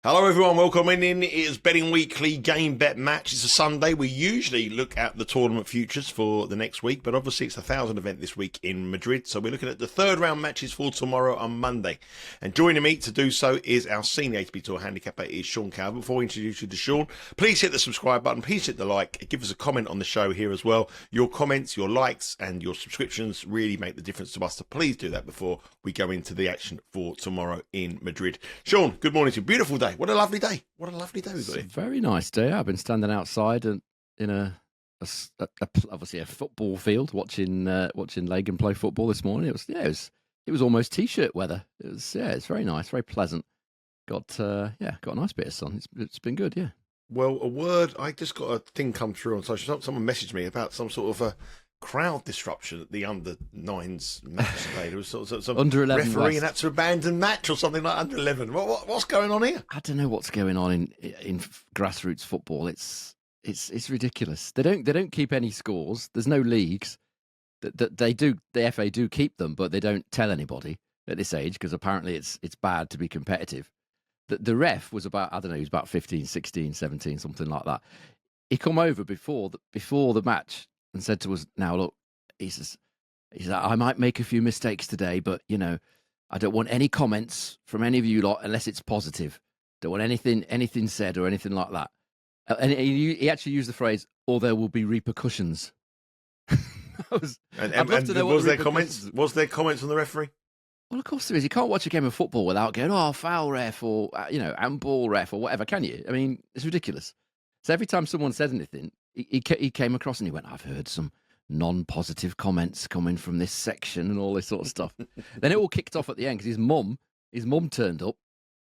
Hello everyone, welcome in. It is Betting Weekly Game Bet Match. It's a Sunday. We usually look at the tournament futures for the next week, but obviously it's a 1,000 event this week in Madrid. So we're looking at the third round matches for tomorrow on Monday. And joining me to do so is our senior ATP Tour handicapper, is Sean Calvert. Before we introduce you to Sean, please hit the subscribe button, please hit the like, give us a comment on the show here as well. Your comments, your likes and your subscriptions really make the difference to us. So please do that before we go into the action for tomorrow in Madrid. Sean, good morning to you. Beautiful day. What a lovely day. What a lovely day we've got here. It's a very nice day. I've been standing outside and in obviously a football field watching Lagan play football this morning. It was almost t-shirt weather. It's very nice, very pleasant. Got a nice bit of sun. It's been good, yeah. Well, I just got a thing come through on social. Someone messaged me about some sort of a crowd disruption at the under-9s match today. There was sort of some under 11 referee West. Had to abandon match or something like under 11. What's going on here? I don't know what's going on in grassroots football. It's ridiculous. They don't keep any scores. There's no leagues. The FA do keep them, but they don't tell anybody at this age because apparently it's bad to be competitive. The ref was about, I don't know, he was about 15, 16, 17, something like that. He come over before the match and said to us, now look, he says, I might make a few mistakes today, but I don't want any comments from any of you lot unless it's positive. Don't want anything said or anything like that. And he actually used the phrase, or there will be repercussions. Was there comments? Was there comments from the referee? Well, of course there is. You can't watch a game of football without going, oh, foul ref or, handball ref or whatever, can you? I mean, it's ridiculous. So every time someone said anything, he came across and he went, I've heard some non-positive comments coming from this section and all this sort of stuff. Then it all kicked off at the end because his mum turned up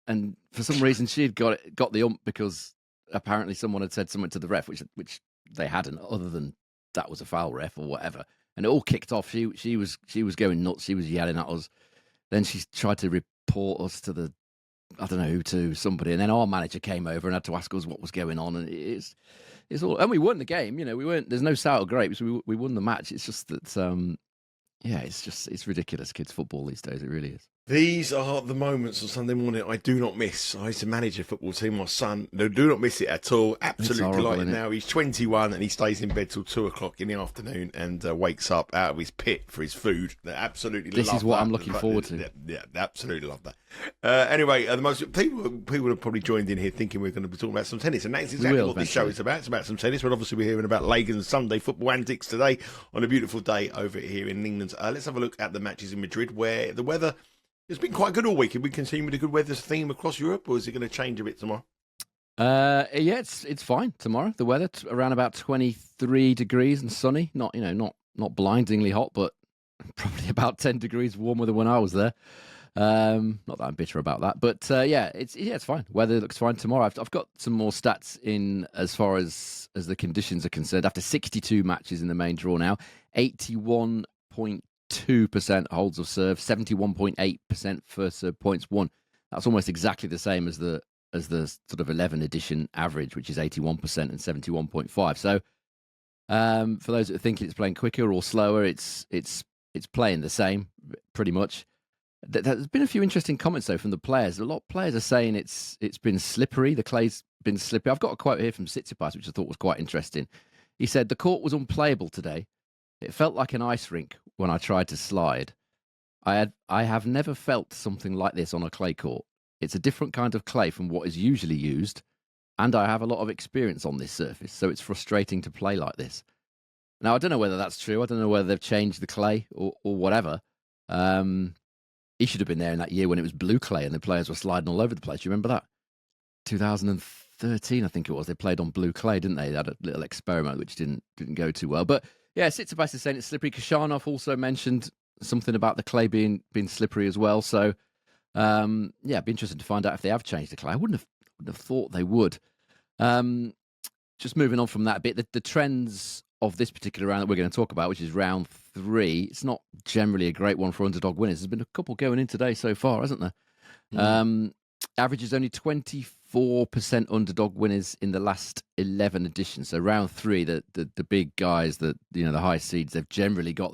and for some reason she had got the ump because apparently someone had said something to the ref, which they hadn't, other than that was a foul ref or whatever. And it all kicked off. She was going nuts. She was yelling at us. Then she tried to report us to to somebody. And then our manager came over and had to ask us what was going on. And it's all, and we won the game. There's no sour grapes. We won the match. It's just that, it's ridiculous, kids' football these days. It really is. These are the moments on Sunday morning I do not miss. I used to manage a football team. My son, do not miss it at all. Absolutely delighted now. He's 21 and he stays in bed till 2 o'clock in the afternoon and wakes up out of his pit for his food. Absolutely love that. This is what I'm looking forward to. Yeah, absolutely love that. Anyway, the most people have probably joined in here thinking we're going to be talking about some tennis, and that's exactly what this show is about. It's about some tennis, but obviously we're hearing about Lagan's Sunday football antics today on a beautiful day over here in England. Let's have a look at the matches in Madrid, where the weather. It's been quite good all week. Have we continued with the good weather theme across Europe, or is it going to change a bit tomorrow? It's fine tomorrow. The weather around about 23 degrees and sunny. Not not blindingly hot, but probably about 10 degrees warmer than when I was there. Not that I'm bitter about that, but it's fine. Weather looks fine tomorrow. I've got some more stats in as far as the conditions are concerned. After 62 matches in the main draw now, 81.2% holds of serve, 71.8% first serve points won. That's almost exactly the same as the sort of 11 edition average, which is 81% and 71.5. So for those that are thinking it's playing quicker or slower, it's playing the same pretty much. There's been a few interesting comments though from the players. A lot of players are saying it's been slippery. The clay's been slippery. I've got a quote here from Tsitsipas, which I thought was quite interesting. He said, "The court was unplayable today. It felt like an ice rink when I tried to slide. I have never felt something like this on a clay court. It's a different kind of clay from what is usually used, and I have a lot of experience on this surface, so it's frustrating to play like this." Now, I don't know whether that's true. I don't know whether they've changed the clay or whatever. He should have been there in that year when it was blue clay and the players were sliding all over the place. You remember that? 2013, I think it was. They played on blue clay, didn't they? They had a little experiment which didn't go too well. But yeah, Tsitsipas is saying it's slippery. Khachanov also mentioned something about the clay being slippery as well. So it'd be interesting to find out if they have changed the clay. I wouldn't have thought they would. Just moving on from that a bit, the trends of this particular round that we're going to talk about, which is round 3, it's not generally a great one for underdog winners. There's been a couple going in today so far, hasn't there? Average is only 24% underdog winners in the last 11 editions. So round 3, the big guys, the high seeds, they've generally got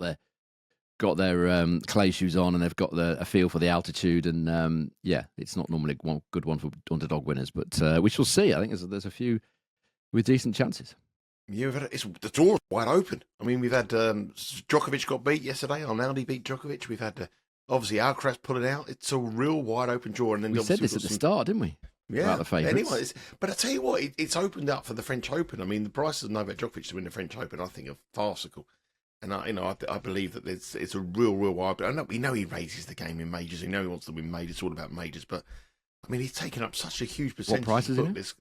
got their clay shoes on and they've got a feel for the altitude. And it's not normally one good one for underdog winners, but we shall see. I think there's a few with decent chances. Yeah, the door's wide open. I mean, we've had Djokovic got beat yesterday. Arnaldi beat Djokovic. We've had obviously Alcaraz pulling out. It's a real wide open draw. And then we said this at the start, didn't we? Yeah. About the favourites. Anyway, but I tell you what, it's opened up for the French Open. I mean, the prices of Novak Djokovic to win the French Open, I think, are farcical. And I believe that it's a real wide. But we know he raises the game in majors. We know he wants to win majors. It's all about majors. But I mean, he's taken up such a huge percentage. What price is it?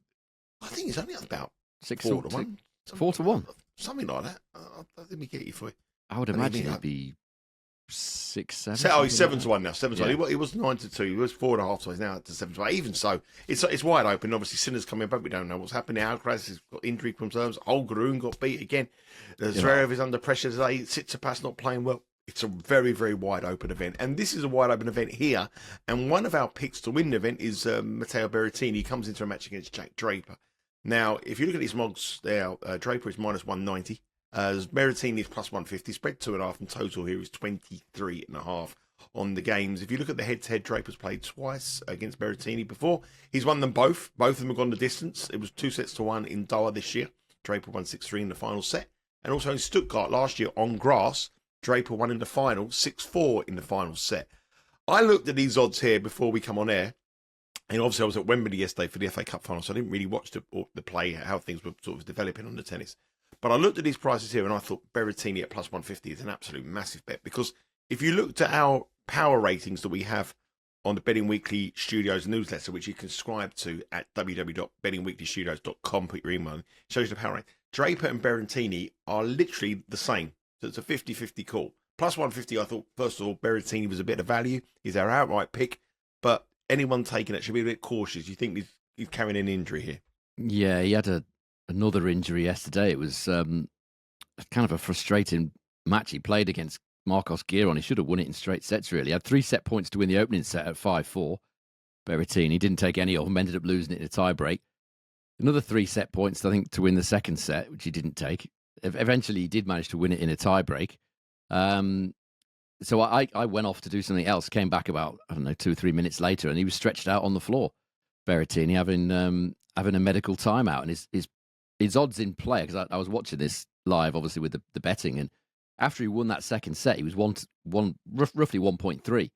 I think he's only up about 4 to 1. 4 to 1, something like that. Let me get you for you. I would imagine it'd be 6, 7. Oh, he's 7 to 1 now. 7 to 1. He was 9 to 2. He was 4.5 to 1. He's now to 7 to 1. Even so, it's wide open. Obviously, Sinner's coming back. We don't know what's happening. Alcaraz has got injury concerns. Garoon got beat again. Zverev is under pressure today. Tsitsipas not playing well. It's a very wide open event, and this is a wide open event here. And one of our picks to win the event is Matteo Berrittini. He comes into a match against Jack Draper. Now, if you look at these mogs there, Draper is minus 190. Berrettini is plus 150. Spread 2.5, and total here is 23.5 on the games. If you look at the head-to-head, Draper's played twice against Berrettini before. He's won them both. Both of them have gone the distance. It was 2 sets to 1 in Doha this year. Draper won 6-3 in the final set. And also in Stuttgart last year on grass, Draper won in the final 6-4 in the final set. I looked at these odds here before we come on air. And obviously I was at Wembley yesterday for the FA Cup final, so I didn't really watch the play, how things were sort of developing on the tennis. But I looked at these prices here and I thought Berrettini at plus 150 is an absolute massive bet, because if you looked at our power ratings that we have on the Betting Weekly Studios newsletter, which you can subscribe to at www.bettingweeklystudios.com, put your email in, shows you the power rating. Draper and Berrettini are literally the same. So it's a 50-50 call. Plus 150, I thought, first of all, Berrettini was a bit of value. He's our outright pick. But anyone taking it should be a bit cautious. You think he's carrying an injury here? Yeah, he had another injury yesterday. It was kind of a frustrating match. He played against Marcos Giron. He should have won it in straight sets, really. He had 3 set points to win the opening set at 5-4. Berrettini didn't take any of them, ended up losing it in a tie-break. Another 3 set points, I think, to win the second set, which he didn't take. Eventually, he did manage to win it in a tie-break. So I went off to do something else, came back about, 2 or 3 minutes later, and he was stretched out on the floor, Berrettini, having a medical timeout. And his odds in play, because I was watching this live, obviously, with the betting, and after he won that second set, he was roughly 1.3,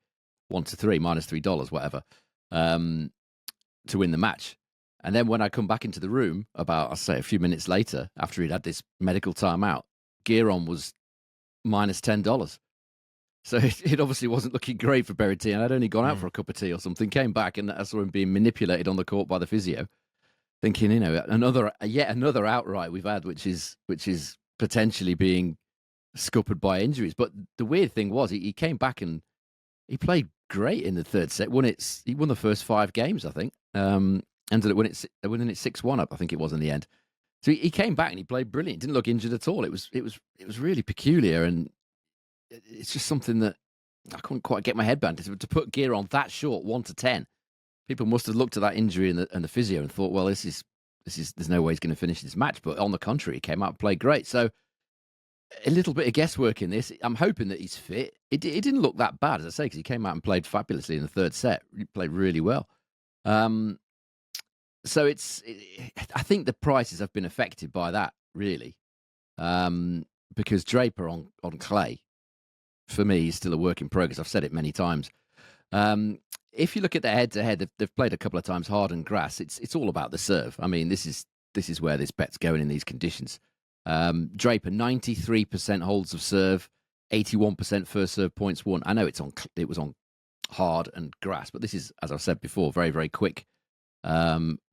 1 to 3, minus $3, whatever, to win the match. And then when I come back into the room about, I'll say, a few minutes later, after he'd had this medical timeout, Giron was minus $10. So it obviously wasn't looking great for Berrettini. I'd only gone out for a cup of tea or something, came back, and I saw him being manipulated on the court by the physio, thinking, yet another outright we've had, which is potentially being scuppered by injuries. But the weird thing was, he came back and he played great in the third set. He won the first 5 games, I think. Ended up winning it 6-1 up, I think it was in the end. So he came back and he played brilliant. Didn't look injured at all. It was really peculiar, and it's just something that I couldn't quite get my head around. To put gear on that short, 1 to 10, people must have looked at that injury and the physio and thought, well, this is there's no way he's going to finish this match. But on the contrary, he came out and played great. So a little bit of guesswork in this. I'm hoping that he's fit. It didn't look that bad, as I say, because he came out and played fabulously in the third set. He played really well. So I think the prices have been affected by that, really, because Draper on clay, for me, is still a work in progress. I've said it many times. If you look at the head-to-head, they've played a couple of times hard and grass. It's all about the serve. I mean, this is where this bet's going in these conditions. Draper, 93% holds of serve, 81% first serve points won. I know it was on hard and grass, but this is, as I've said before, very, very quick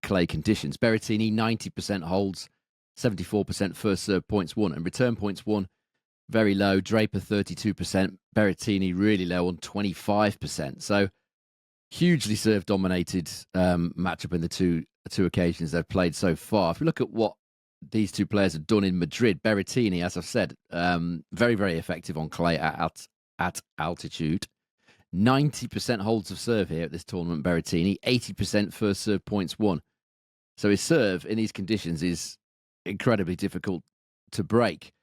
clay conditions. Berrettini, 90% holds, 74% first serve points won, and return points won very low. Draper, 32%. Berrettini, really low on 25%. So hugely serve dominated matchup in the two occasions they've played so far. If we look at what these two players have done in Madrid, Berrettini, as I've said, very, very effective on clay at altitude. 90% holds of serve here at this tournament, Berrettini. 80% first serve points won. So his serve in these conditions is incredibly difficult to break.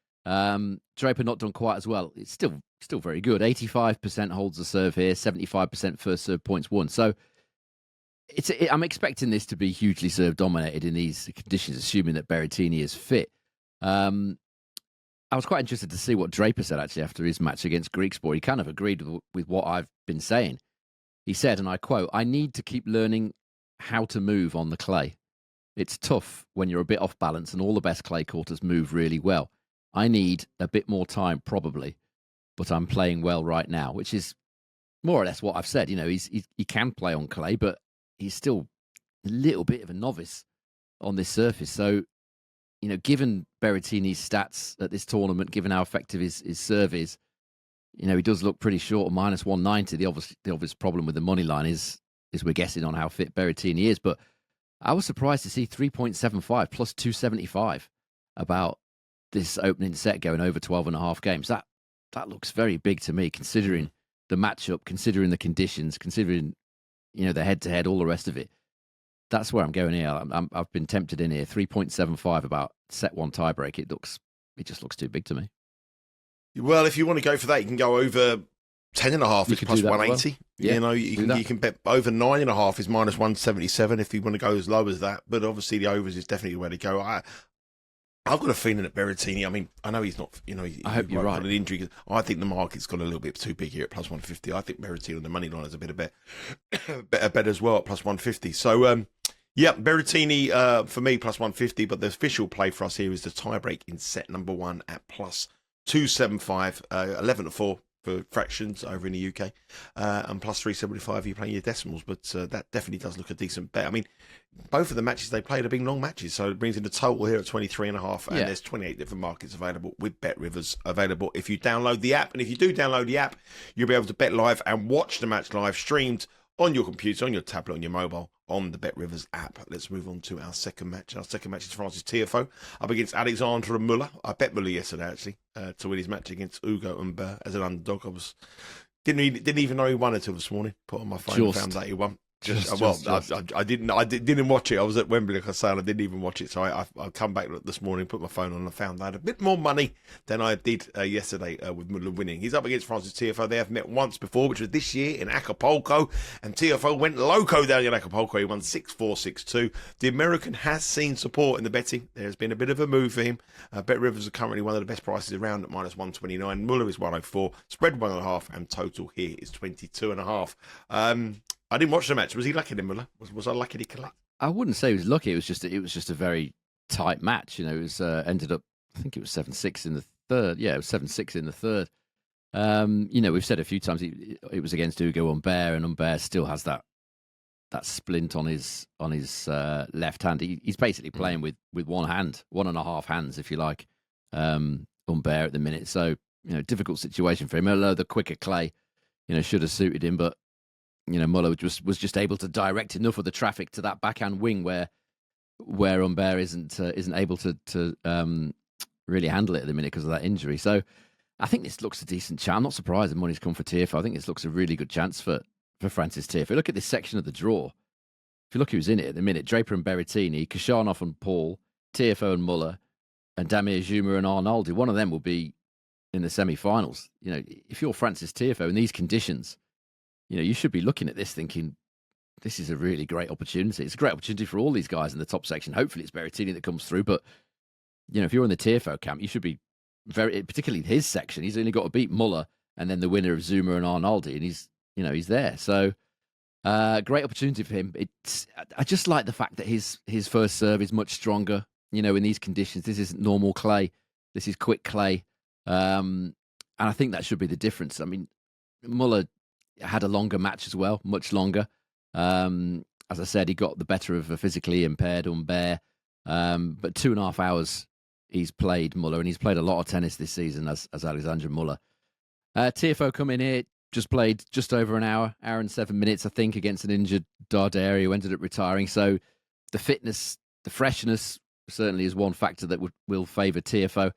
Draper not done quite as well. It's still very good. 85% holds the serve here, 75% first serve points won. So I'm expecting this to be hugely serve dominated in these conditions, assuming that Berrettini is fit. I was quite interested to see what Draper said actually after his match against Griekspoor. He kind of agreed with what I've been saying. He said, and I quote, "I need to keep learning how to move on the clay. It's tough when you're a bit off balance and all the best clay courters move really well. I need a bit more time probably, but I'm playing well right now," which is more or less what I've said. You know, he can play on clay, but he's still a little bit of a novice on this surface. So, you know, given Berrettini's stats at this tournament, given how effective his serve is, you know, he does look pretty short of minus 190. The obvious problem with the money line is we're guessing on how fit Berrettini is. But I was surprised to see 3.75 plus 275 about this opening set going over 12.5 games. That looks very big to me, considering the matchup, considering the conditions, considering, you know, the head-to-head, all the rest of it. That's where I'm going here. I've been tempted in here. 3.75 about set one tiebreak. It just looks too big to me. Well, if you want to go for that, you can go over 10.5 is plus 180. Well. Yeah, you know, you can bet over 9.5 is minus 177 if you want to go as low as that. But obviously, the overs is definitely the way to go. I've got a feeling that Berrettini, I mean, I know he's not, you know, I hope you're right. An injury. I think the market's got a little bit too big here at plus 150. I think Berrettini on the money line is a bit of bet as well at plus 150. So, yeah, Berrettini for me plus 150, but the official play for us here is the tiebreak in set number one at plus 275, 11-4 for fractions over in the UK, and plus 375 if you're playing your decimals. But that definitely does look a decent bet. I mean, both of the matches they played have been long matches, so it brings in the total here at 23.5, and there's 28 different markets available with Bet Rivers available if you download the app. And if you do download the app, you'll be able to bet live and watch the match live streamed on your computer, on your tablet, on your mobile, on the Bet Rivers app. Let's move on to our second match. Our second match is Francis Tiafoe up against Alexandre and Muller. I bet Muller yesterday, actually, to win his match against Hugo Humbert as an underdog. Didn't even know he won until this morning. Put on my phone and found out he won. I didn't watch it. I was at Wembley, like I said, I didn't even watch it. So I come back this morning, put my phone on, and I found out a bit more money than I did yesterday with Muller winning. He's up against Francis Tiafoe. They have met once before, which was this year in Acapulco, and Tiafoe went loco down in Acapulco. He won 6-4, 6-2. The American has seen support in the betting. There's been a bit of a move for him. Bet Rivers are currently one of the best prices around at minus 129. Muller is 104. Spread 1.5, and total here is 22.5. I didn't watch the match. Was he lucky, then, Muller? Was I lucky to collect? I wouldn't say he was lucky. It was just a very tight match. You know, it was ended up, I think it was 7-6 in the third. Yeah, it was 7-6 in the third. You know, we've said a few times it was against Hugo Humbert, and Humbert still has that splint on his left hand. He's basically playing with one hand, 1.5 hands, if you like. Humbert at the minute. So, you know, difficult situation for him. Although the quicker clay, you know, should have suited him, but you know, Muller was just able to direct enough of the traffic to that backhand wing where Humbert isn't able to really handle it at the minute because of that injury. So I think this looks a decent chance. I'm not surprised the money's come for Tiafoe. I think this looks a really good chance for Francis Tiafoe. Look at this section of the draw. If you look who's in it at the minute, Draper and Berrettini, Khachanov and Paul, Tiafoe and Muller, and Damir Zuma and Arnaldi. One of them will be in the semi-finals. You know, if you're Francis Tiafoe in these conditions, you know, you should be looking at this thinking, this is a really great opportunity. It's a great opportunity for all these guys in the top section. Hopefully it's Berrettini that comes through. But, you know, if you're in the Tiafoe camp, you should be particularly his section. He's only got to beat Muller and then the winner of Zuma and Arnaldi, and he's there. So, great opportunity for him. I just like the fact that his first serve is much stronger, you know, in these conditions. This isn't normal clay. This is quick clay. And I think that should be the difference. I mean, Muller had a longer match as well, much longer. As I said, he got the better of a physically impaired Humbert. But 2.5 hours he's played, Muller, and he's played a lot of tennis this season as Alexandre Muller. Tiafoe come in here, just played just over an hour and 7 minutes, I think, against an injured Darderi who ended up retiring. So the fitness, the freshness certainly is one factor that will favour Tiafoe.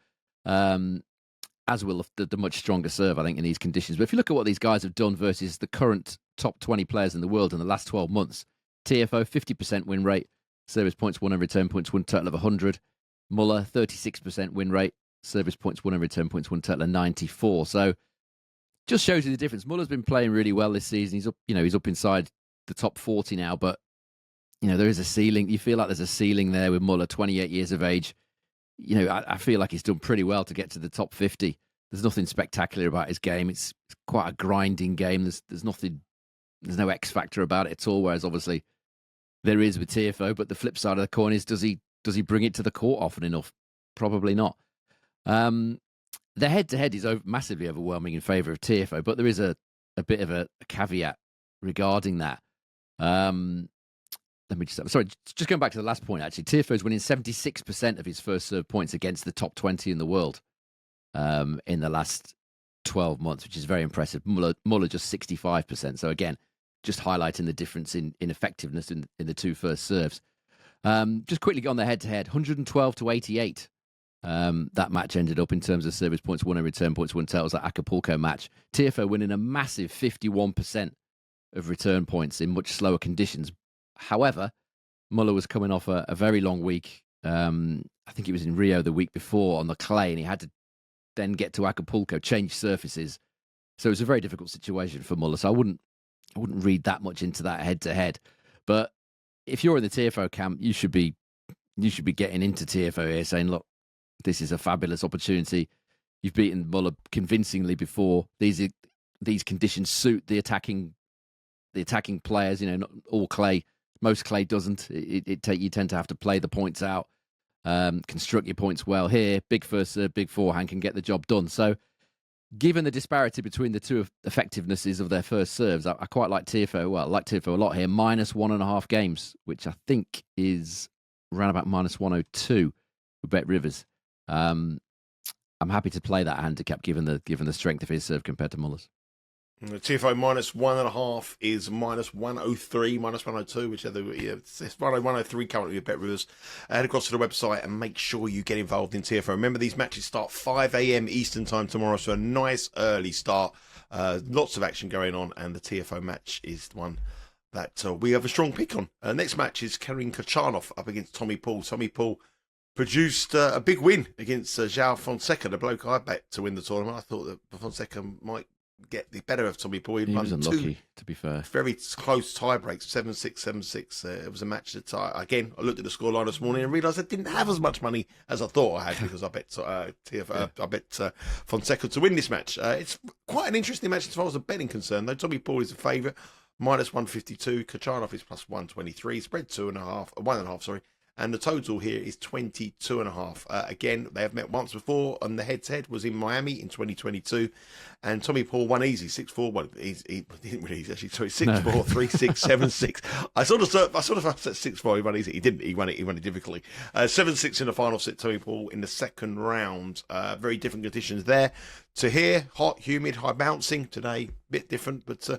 As will the much stronger serve, I think, in these conditions. But if you look at what these guys have done versus the current top 20 players in the world in the last 12 months, Tiafoe, 50% win rate, service points won and return points won, total of 100. Muller, 36% win rate, Service points won and return points won total of 94. So just shows you the difference. Muller's been playing really well this season. He's up, he's up inside the top 40 now, but there is a ceiling. You feel like there's a ceiling there with Muller, 28 years of age. I feel like he's done pretty well to get to the top 50. There's nothing spectacular about his game. It's quite a grinding game. There's no X factor about it at all. Whereas obviously there is with Tiafoe. But the flip side of the coin is, does he bring it to the court often enough? Probably not. The head-to-head is massively overwhelming in favour of Tiafoe, but there is a bit of a caveat regarding that. Let me just going back to the last point, actually. Tiafoe's winning 76% of his first serve points against the top 20 in the world in the last 12 months, which is very impressive. Muller just 65%. So again, just highlighting the difference in effectiveness in the two first serves. Just quickly on the head-to-head, 112 to 88. That match ended up in terms of service points won and return points won totals, that Acapulco match. Tiafoe winning a massive 51% of return points in much slower conditions. However, Muller was coming off a very long week. I think it was in Rio the week before on the clay, and he had to then get to Acapulco, change surfaces. So it was a very difficult situation for Muller. So I wouldn't read that much into that head-to-head. But if you're in the Tiafoe camp, you should be getting into Tiafoe here, saying, look, this is a fabulous opportunity. You've beaten Muller convincingly before. These conditions suit the attacking players. Not all clay. Most clay doesn't. You tend to have to play the points out, construct your points well. Here, big first serve, big forehand can get the job done. So, given the disparity between the two effectivenesses of their first serves, I quite like Tiafoe. Well, I like Tiafoe a lot here. -1.5 games, which I think is around about -102 with Bet Rivers. I'm happy to play that handicap given the strength of his serve compared to Muller's. Tiafoe -1.5 is -103, -102, whichever. It's 103 currently with Bet Rivers. Head across to the website and make sure you get involved in Tiafoe. Remember, these matches start 5 a.m. Eastern time tomorrow, so a nice early start. Lots of action going on, and the Tiafoe match is one that we have a strong pick on. Next match is Khachanov up against Tommy Paul. Tommy Paul produced a big win against João Fonseca, the bloke I bet to win the tournament. I thought that Fonseca might get the better of Tommy Paul. He was unlucky, to be fair. Very close tie breaks, 7-6, 7-6. It was a match that, again, I looked at the scoreline this morning and realised I didn't have as much money as I thought I had because I bet Fonseca to win this match. It's quite an interesting match as far as the betting concerned, though. Tommy Paul is a favourite, -152. Khachanov is +123. Spread 1.5, sorry. And the total here is 22.5. Again, they have met once before, and the head-to-head was in Miami in 2022. And Tommy Paul won easy, 6-4. Well, he didn't really easy, actually. Sorry, 6-4, 3-6, 7-6. I sort of said 6-4. He won easy. He didn't. He won it difficultly. 7-6 in the final set. Tommy Paul in the second round. Very different conditions there. To here, hot, humid, high bouncing. Today, bit different, but.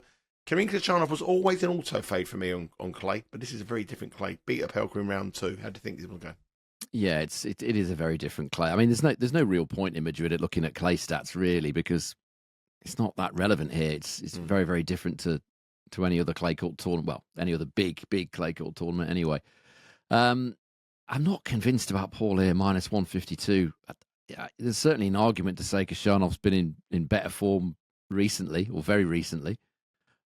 Karen Khachanov was always an auto fade for me on clay, but this is a very different clay. Beat up Helker in round 2. How do you think this will go? Yeah, it is a very different clay. I mean, there's no real point in Madrid at looking at clay stats really, because it's not that relevant here. It's very, very different to any other clay court tournament. Well, any other big clay court tournament anyway. I'm not convinced about Paul here, -152. There's certainly an argument to say Khachanov's been in better form recently, or very recently.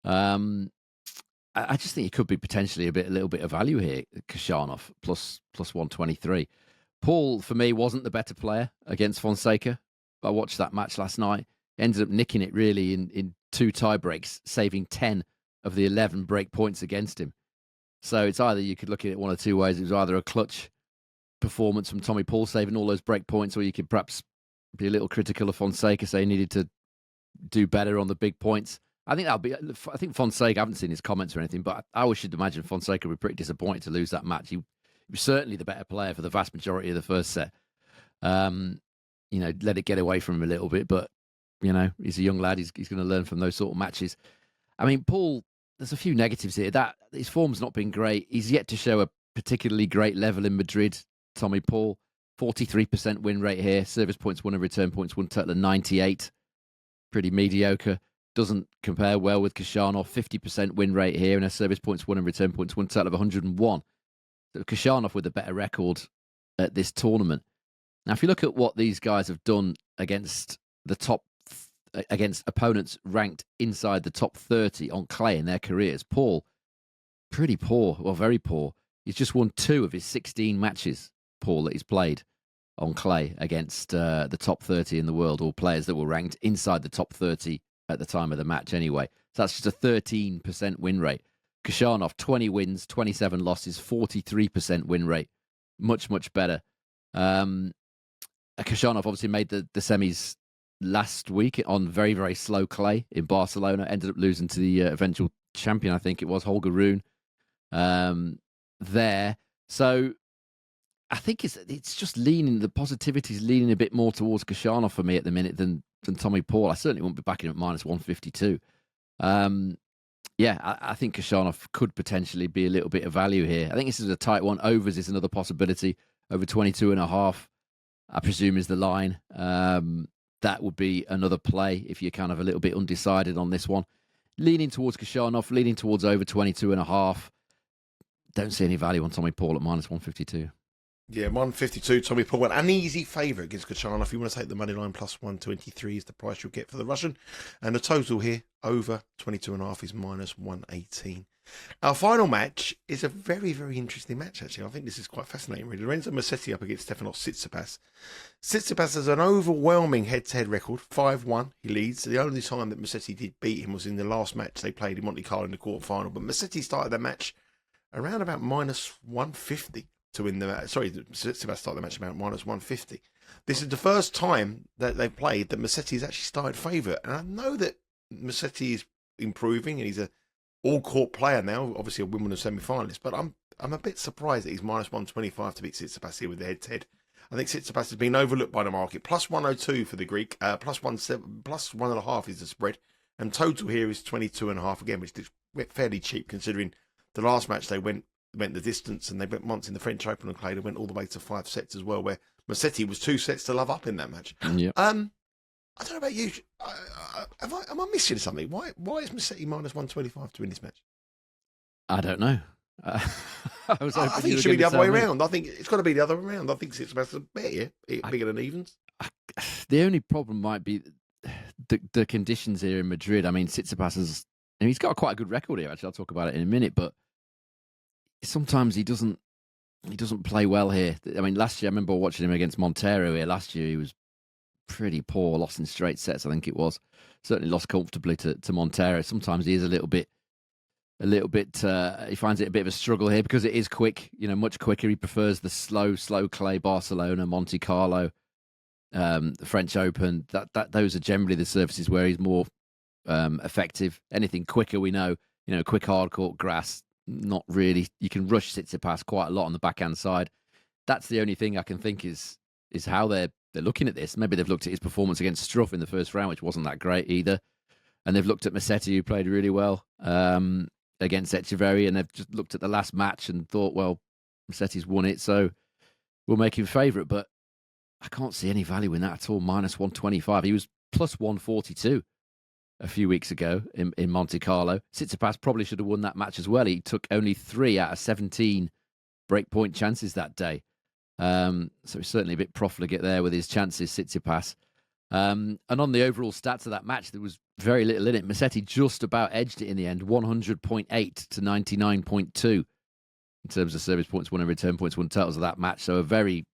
I just think it could be potentially a little bit of value here. Khachanov plus 123. Paul, for me, wasn't the better player against Fonseca. I watched that match last night. Ended up nicking it really in 2 tie breaks, saving 10 of the 11 break points against him. So it's either, you could look at it one of two ways. It was either a clutch performance from Tommy Paul saving all those break points, or you could perhaps be a little critical of Fonseca, say he needed to do better on the big points. I think Fonseca, I haven't seen his comments or anything, but I should imagine Fonseca would be pretty disappointed to lose that match. He was certainly the better player for the vast majority of the first set. Let it get away from him a little bit, but, he's a young lad. He's going to learn from those sort of matches. I mean, Paul, there's a few negatives here. That his form's not been great. He's yet to show a particularly great level in Madrid. Tommy Paul, 43% win rate here. Service points won and return points won total of 98. Pretty mediocre. Doesn't compare well with Khachanov. 50% win rate here, and a service points won and return points won total of 101. So Khachanov with a better record at this tournament. Now, if you look at what these guys have done against against opponents ranked inside the top 30 on clay in their careers, Paul, pretty poor, well, very poor. He's just won 2 of his 16 matches, Paul, that he's played on clay against the top 30 in the world, or players that were ranked inside the top 30 at the time of the match anyway. So that's just a 13% win rate. Khachanov, 20 wins, 27 losses, 43% win rate. Much, much better. Khachanov obviously made the semis last week on very, very slow clay in Barcelona. Ended up losing to the eventual champion, I think it was, Holger Rune, there. So I think it's just leaning, the positivity is leaning a bit more towards Khachanov for me at the minute than Tommy Paul. I certainly won't be backing him at minus 152. I think Khachanov could potentially be a little bit of value here. I think this is a tight one. Overs is another possibility. Over 22.5, I presume, is the line. That would be another play if you're kind of a little bit undecided on this one. Leaning towards Khachanov, leaning towards over 22.5. Don't see any value on Tommy Paul at minus 152. Yeah, 152, Tommy Paul. An easy favourite against Khachanov. If you want to take the money line, plus 123 is the price you'll get for the Russian. And the total here, over 22.5, is minus 118. Our final match is a very, very interesting match, actually. I think this is quite fascinating, really. Lorenzo Musetti up against Stefanos Tsitsipas. Tsitsipas has an overwhelming head-to-head record, 5-1. He leads. The only time that Musetti did beat him was in the last match they played in Monte Carlo in the quarterfinal. But Musetti started that match around about minus 150 to win the match. Sorry, Tsitsipas started the match about minus 150. This is the first time that they've played that Musetti has actually started favourite. And I know that Musetti is improving and he's a all-court player now, obviously a Wimbledon semi-finalist, but I'm a bit surprised that he's minus 125 to beat Tsitsipas here with the head-to-head. I think Tsitsipas has been overlooked by the market. Plus 102 for the Greek, plus 1.5 is the spread, and total here is 22.5 again, which is fairly cheap considering the last match they went the distance, and they went once in the French Open and played and went all the way to 5 sets as well, where Musetti was 2 sets to love up in that match. Yep. I don't know about you. Am I missing something? Why is Musetti minus 125 to win this match? I don't know. I think it should be the other way around. I think it's got to be the other way around. I think Tsitsipas is better, bigger than evens. The only problem might be the conditions here in Madrid. I mean, Tsitsipas he's got quite a good record here. Actually, I'll talk about it in a minute. But sometimes he doesn't play well here. I mean, last year I remember watching him against Montero here. Last year he was pretty poor, lost in straight sets, I think it was. Certainly lost comfortably to Montero. Sometimes he is a little bit, he finds it a bit of a struggle here because it is quick, much quicker. He prefers the slow clay Barcelona, Monte Carlo, the French Open. Those are generally the surfaces where he's more effective. Anything quicker, we know, quick hardcourt grass, not really. You can rush Tsitsipas quite a lot on the backhand side. That's the only thing I can think is how they're looking at this. Maybe they've looked at his performance against Struff in the first round, which wasn't that great either. And they've looked at Musetti, who played really well against Echeverry, and they've just looked at the last match and thought, well, Musetti's won it, so we'll make him favourite. But I can't see any value in that at all. Minus 125. He was plus 142 a few weeks ago in Monte Carlo. Tsitsipas probably should have won that match as well. He took only 3 out of 17 breakpoint chances that day. So he's certainly a bit profligate there with his chances, Tsitsipas. And on the overall stats of that match, there was very little in it. Musetti just about edged it in the end, 100.8 to 99.2 in terms of service points won and return points won totals of that match. So a very,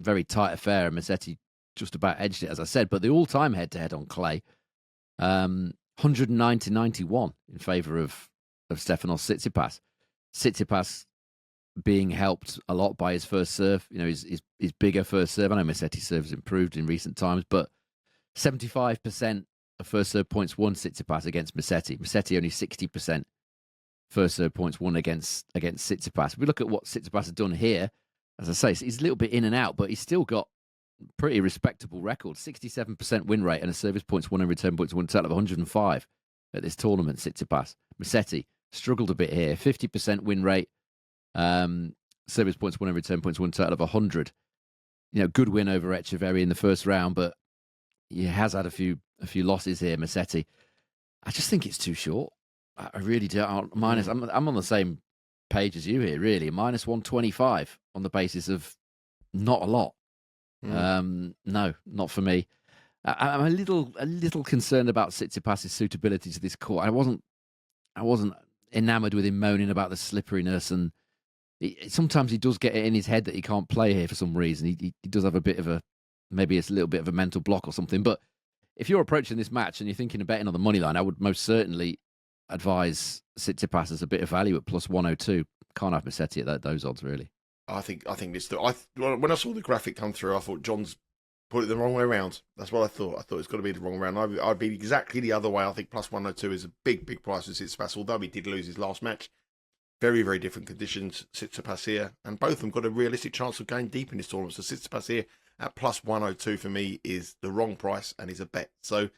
very tight affair, and Musetti just about edged it, as I said. But the all-time head-to-head on clay, 109 to 91 in favour of Stefanos Tsitsipas. Tsitsipas being helped a lot by his first serve, his bigger first serve. I know Musetti's serve has improved in recent times, but 75% of first serve points won Tsitsipas against Musetti. Musetti only 60% first serve points won against Tsitsipas. If we look at what Tsitsipas has done here, as I say, he's a little bit in and out, but he's still got pretty respectable record. 67% win rate and a service points won and return points won total of 105 at this tournament, Tsitsipas. Musetti struggled a bit here. 50% win rate, service points won and return points won total of 100. Good win over Echeverry in the first round, but he has had a few losses here, Musetti. I just think it's too short. I really do. I'm on the same page as you here, really. Minus 125 on the basis of not a lot. No, not for me. I'm a little concerned about Tsitsipas' suitability to this court. I wasn't enamoured with him moaning about the slipperiness, and sometimes he does get it in his head that he can't play here for some reason. He does have a bit of maybe it's a little bit of a mental block or something. But if you're approaching this match and you're thinking of betting on the money line, I would most certainly advise Tsitsipas as a bit of value at plus 102. Can't have Musetti at those odds, really. I think this. When I saw the graphic come through, I thought John's put it the wrong way around. That's what I thought. I thought it's got to be the wrong way around. I'd be exactly the other way. I think plus 102 is a big price for Tsitsipas, although he did lose his last match. Very, very different conditions. Tsitsipas here, and both of them got a realistic chance of going deep in this tournament. So Tsitsipas here at plus 102 for me is the wrong price and is a bet. So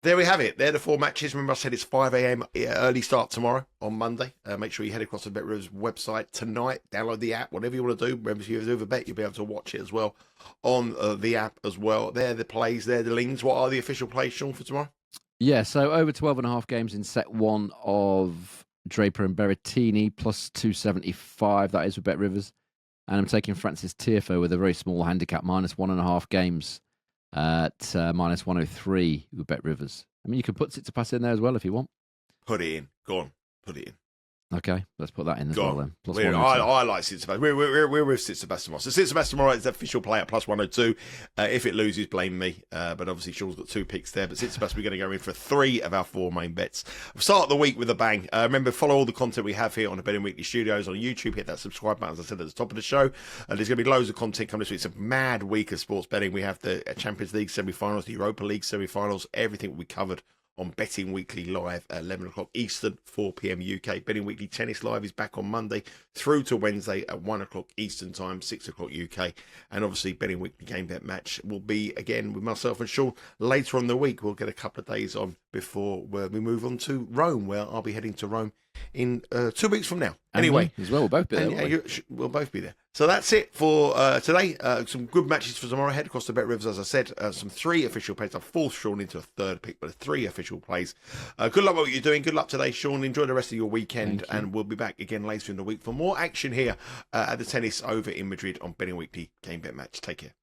there we have it. They're the 4 matches. Remember I said it's 5 a.m. early start tomorrow on Monday. Make sure you head across to BetRivers website tonight. Download the app, whatever you want to do. Remember, if you have a bet, you'll be able to watch it as well on the app as well. They're the plays, they're the links. What are the official plays, Sean, for tomorrow? Yeah, so over 12.5 games in set 1 of Draper and Berrettini, plus 275. That is with BetRivers. And I'm taking Francis Tiafoe with a very small handicap, minus 1.5 games at minus 103 with BetRivers. I mean, you can put Tsitsipas in there as well if you want. Put it in. Go on. Put it in. Okay, let's put that in as well then. Plus I like Tsitsipas. We're with Tsitsipas tomorrow. So Tsitsipas tomorrow is the official play at plus 102. If it loses, blame me. But obviously Sean's got 2 picks there. But Tsitsipas, we're going to go in for 3 of our 4 main bets. We'll start the week with a bang. Remember, follow all the content we have here on the Betting Weekly Studios on YouTube. Hit that subscribe button, as I said at the top of the show. There's going to be loads of content coming this week. It's a mad week of sports betting. We have the Champions League semi-finals, the Europa League semi-finals. Everything will be covered on Betting Weekly Live at 11 o'clock Eastern, 4 p.m. UK. Betting Weekly Tennis Live is back on Monday through to Wednesday at 1 o'clock Eastern Time, 6 o'clock UK. And obviously, Betting Weekly Game Bet Match will be, again, with myself and Sean later on the week. We'll get a couple of days on before we move on to Rome, where I'll be heading to Rome in 2 weeks from now. Anyway, as well, we'll both be there. We'll both be there. So that's it for today. Some good matches for tomorrow. Head across to BetRivers, as I said. Some 3 official plays. I've forced Sean into a 3rd pick, but 3 official plays. Good luck with what you're doing. Good luck today, Sean. Enjoy the rest of your weekend, and we'll be back again later in the week for more action here at the Tennis over in Madrid on Betting Weekly Game Bet Match. Take care.